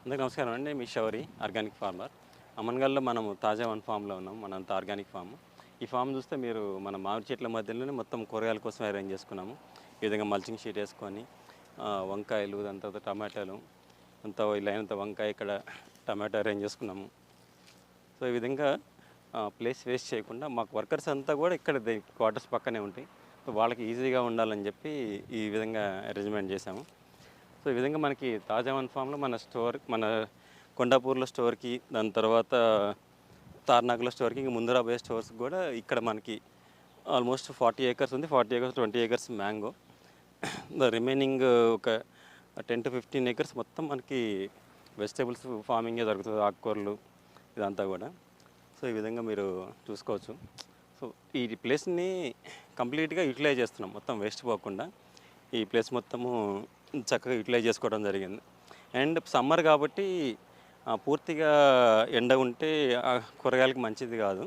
అందరికీ నమస్కారం అండి. మీ శౌరి ఆర్గానిక్ ఫార్మర్. అమన్గల్లో మనము తాజా వన్ ఫామ్లో ఉన్నాం. మనంతా ఆర్గానిక్ ఫామ్. ఈ ఫామ్ చూస్తే మీరు మన మామిడి చెట్ల మధ్యలోనే మొత్తం కూరగాయల కోసం అరేంజ్ చేసుకున్నాము. ఈ విధంగా మల్చింగ్ షీట్ వేసుకొని వంకాయలు, దాని తర్వాత టమాటాలు, అంత ఇలా అయినంత వంకాయ, ఇక్కడ టమాటా అరేంజ్ చేసుకున్నాము. సో ఈ విధంగా ప్లేస్ వేస్ట్ చేయకుండా మాకు వర్కర్స్ అంతా కూడా ఇక్కడ క్వార్టర్స్ పక్కనే ఉంటాయి. సో వాళ్ళకి ఈజీగా ఉండాలని చెప్పి ఈ విధంగా అరేంజ్మెంట్ చేశాము. సో ఈ విధంగా మనకి తాజా వన్ ఫామ్లో మన కొండాపూర్లో స్టోర్కి, దాని తర్వాత తార్నాకలో స్టోర్కి, ఇంక ముందరాబోయే స్టోర్స్కి కూడా ఇక్కడ మనకి ఆల్మోస్ట్ 40 ఏకర్స్ ఉంది. 40 acres, 20 acres mango, the remaining ఒక 10 to 15 ఏకర్స్ మొత్తం మనకి వెజిటేబుల్స్ ఫార్మింగే జరుగుతుంది, ఆకుకూరలు ఇదంతా కూడా. సో ఈ విధంగా మీరు చూసుకోవచ్చు. సో ఈ ప్లేస్ని కంప్లీట్గా యూటిలైజ్ చేస్తున్నాం, మొత్తం వేస్ట్ పోకుండా ఈ ప్లేస్ మొత్తము చక్కగా యూటిలైజ్ చేసుకోవడం జరిగింది. అండ్ సమ్మర్ కాబట్టి పూర్తిగా ఎండ ఉంటే కూరగాయలకి మంచిది కాదు.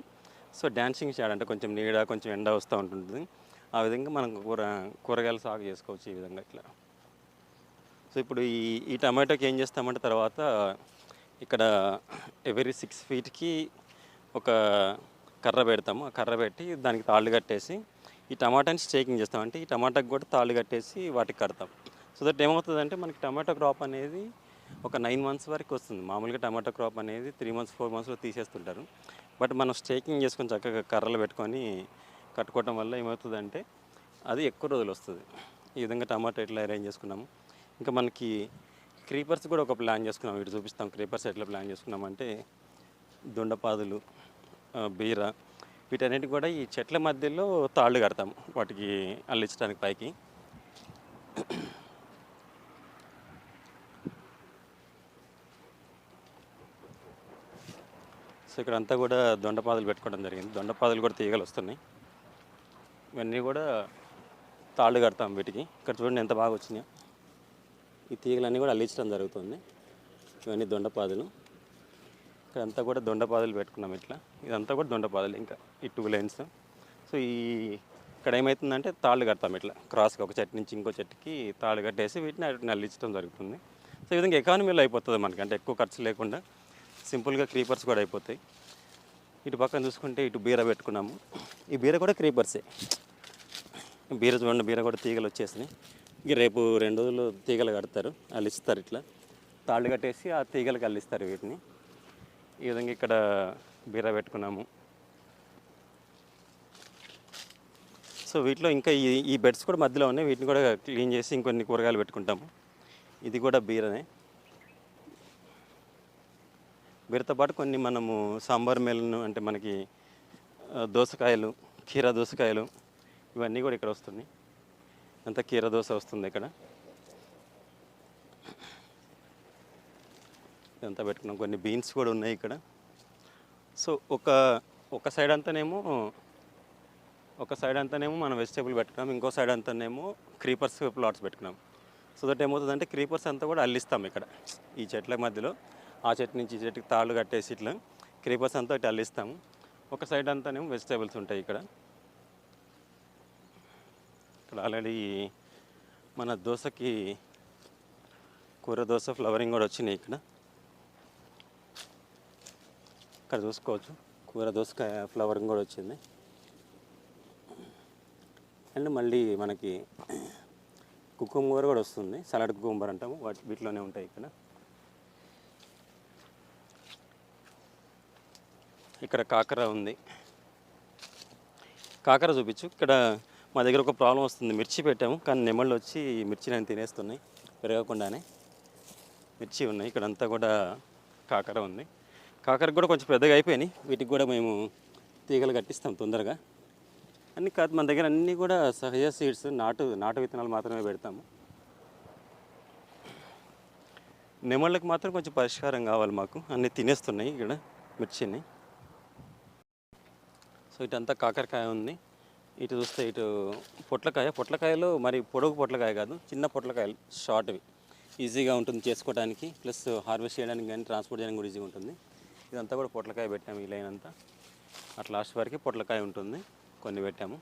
సో డాన్సింగ్ షాడ్ అంటే కొంచెం నీడ, కొంచెం ఎండ వస్తూ ఉంటుంది. ఆ విధంగా మనం కూరగాయలు సాగు చేసుకోవచ్చు ఈ విధంగా ఇట్లా. సో ఇప్పుడు ఈ టమాటోకి ఏం చేస్తామంటే, తర్వాత ఇక్కడ ఎవరీ 6 feetకి ఒక కర్ర పెడతాము. ఆ కర్ర పెట్టి దానికి తాళ్ళు కట్టేసి ఈ టమాటాని స్టేకింగ్ చేస్తాం. అంటే ఈ టమాటాకి కూడా తాళ్ళు కట్టేసి వాటికి కడతాం. సో దట్ ఏమవుతుందంటే మనకి టమాటో క్రాప్ అనేది ఒక 9 months వరకు వస్తుంది. మామూలుగా టమాటో క్రాప్ అనేది 3 months 4 monthsలో తీసేస్తుంటారు. బట్ మనం స్టేకింగ్ చేసుకొని చక్కగా కర్రలు పెట్టుకొని కట్టుకోవటం వల్ల ఏమవుతుందంటే అది ఎక్కువ రోజులు వస్తుంది. ఈ విధంగా టమాటో ఎట్లా అరేంజ్ చేసుకున్నాము. ఇంకా మనకి క్రీపర్స్ కూడా ఒక ప్లాన్ చేసుకున్నాం. ఇటు చూపిస్తాం క్రీపర్స్ ఎట్లా ప్లాన్ చేసుకున్నామంటే, దొండపాదులు, బీర, వీటన్నిటికి కూడా ఈ చెట్ల మధ్యలో తాళ్ళు కడతాము వాటికి అల్లించడానికి పైకి. సో ఇక్కడ అంతా కూడా దొండపాదులు పెట్టుకోవడం జరిగింది. దొండపాదులు కూడా తీగలు వస్తున్నాయి. ఇవన్నీ కూడా తాళ్ళు కడతాం వీటికి. ఇక్కడ చూడండి ఎంత బాగా వచ్చినాయో. ఈ తీగలన్నీ కూడా అల్లించడం జరుగుతుంది. ఇవన్నీ దొండపాదులు. ఇక్కడ అంతా కూడా దొండపాదులు పెట్టుకున్నాం ఇట్లా. ఇదంతా కూడా దొండపాదులు, ఇంకా ఈ 2 lanes. సో ఇక్కడ ఏమవుతుందంటే తాళ్ళు కడతాం ఇట్లా క్రాస్గా, ఒక చెట్టు నుంచి ఇంకో చెట్టుకి తాళ్ళు కట్టేసి వీటిని అల్లించడం జరుగుతుంది. సో ఈ విధంగా ఎకానమీలో అయిపోతుంది మనకి, అంటే ఎక్కువ ఖర్చు లేకుండా సింపుల్గా క్రీపర్స్ కూడా అయిపోతాయి. ఇటు పక్కన చూసుకుంటే ఇటు బీర పెట్టుకున్నాము. ఈ బీర కూడా క్రీపర్సే. బీర చూడండి, బీర కూడా తీగలు వచ్చేసినాయి. ఇక రేపు 2 రోజులు తీగలు కడతారు, అల్లిస్తారు ఇట్లా తాళ్ళు కట్టేసి ఆ తీగలకు అల్లిస్తారు వీటిని. ఈ విధంగా ఇక్కడ బీర పెట్టుకున్నాము. సో వీటిలో ఇంకా ఈ బెడ్స్ కూడా మధ్యలో ఉన్నాయి, వీటిని కూడా క్లీన్ చేసి ఇంకొన్ని కూరగాయలు పెట్టుకుంటాము. ఇది కూడా బీరనే. బీరతో పాటు కొన్ని మనము సాంబార్ మెలను, అంటే మనకి దోసకాయలు, కీరా దోసకాయలు, ఇవన్నీ కూడా ఇక్కడ వస్తున్నాయి. అంతా కీరా దోస వస్తుంది ఇక్కడ. ఇదంతా పెట్టుకున్నాం. కొన్ని బీన్స్ కూడా ఉన్నాయి ఇక్కడ. సో ఒక సైడ్ అంతానేమో మనం వెజిటేబుల్ పెట్టుకున్నాం, ఇంకో సైడ్ అంతానేమో క్రీపర్స్ ప్లాట్స్ పెట్టుకున్నాం. సో దట్ ఏమవుతుందంటే క్రీపర్స్ అంతా కూడా అల్లిస్తాం ఇక్కడ ఈ చెట్ల మధ్యలో. ఆ చెట్టు నుంచి ఈ చెట్టుకి తాళ్ళు కట్టేసి ఇట్లా క్రీపర్స్ అంతా ఇట్లా అల్లిస్తాము. ఒక సైడ్ అంతానేమో వెజిటేబుల్స్ ఉంటాయి ఇక్కడ. ఇక్కడ ఆల్రెడీ మన దోశకి కూర దోశ ఫ్లవరింగ్ కూడా వచ్చినాయి ఇక్కడ. ఇక్కడ చూసుకోవచ్చు కూర దోసకాయ ఫ్లవరింగ్ కూడా వచ్చింది. అండ్ మళ్ళీ మనకి కుకుంబర్ కూడా వస్తుంది, సలాడ్ కుకుంబర్ అంటాము, వీటిలోనే ఉంటాయి ఇక్కడ. ఇక్కడ కాకర ఉంది. కాకర చూపించు. ఇక్కడ మా దగ్గర ఒక ప్రాబ్లం వస్తుంది, మిర్చి పెట్టాము కానీ నెమళ్ళు వచ్చి మిర్చిని తినేస్తున్నాయి పెరగకుండానే. మిర్చి ఉన్నాయి. ఇక్కడ అంతా కూడా కాకర ఉంది. కాకరకు కూడా కొంచెం పెద్దగా అయిపోయినాయి. వీటికి కూడా మేము తీగలు కట్టిస్తాం తొందరగా. అన్నీ కాదు, మన దగ్గర అన్నీ కూడా సహజ సీడ్స్, నాటు విత్తనాలు మాత్రమే పెడతాము. నెమళ్ళకి మాత్రం కొంచెం పరిష్కారం కావాలి మాకు, అన్నీ తినేస్తున్నాయి ఇక్కడ మిర్చిని. సో ఇటంతా కాకరకాయ ఉంది. ఇటు చూస్తే ఇటు పొట్లకాయలు మరి పొడుగు పొట్లకాయ కాదు, చిన్న పొట్లకాయలు, షార్ట్వి, ఈజీగా ఉంటుంది చేసుకోవడానికి, ప్లస్ హార్వెస్ట్ చేయడానికి కానీ ట్రాన్స్పోర్ట్ చేయడానికి కూడా ఈజీగా ఉంటుంది. ఇదంతా కూడా పొట్లకాయ పెట్టాము. ఈ లైన్ అంతా అట్లా లాస్ట్ వరకు పొట్లకాయ ఉంటుంది, కొన్ని పెట్టాము.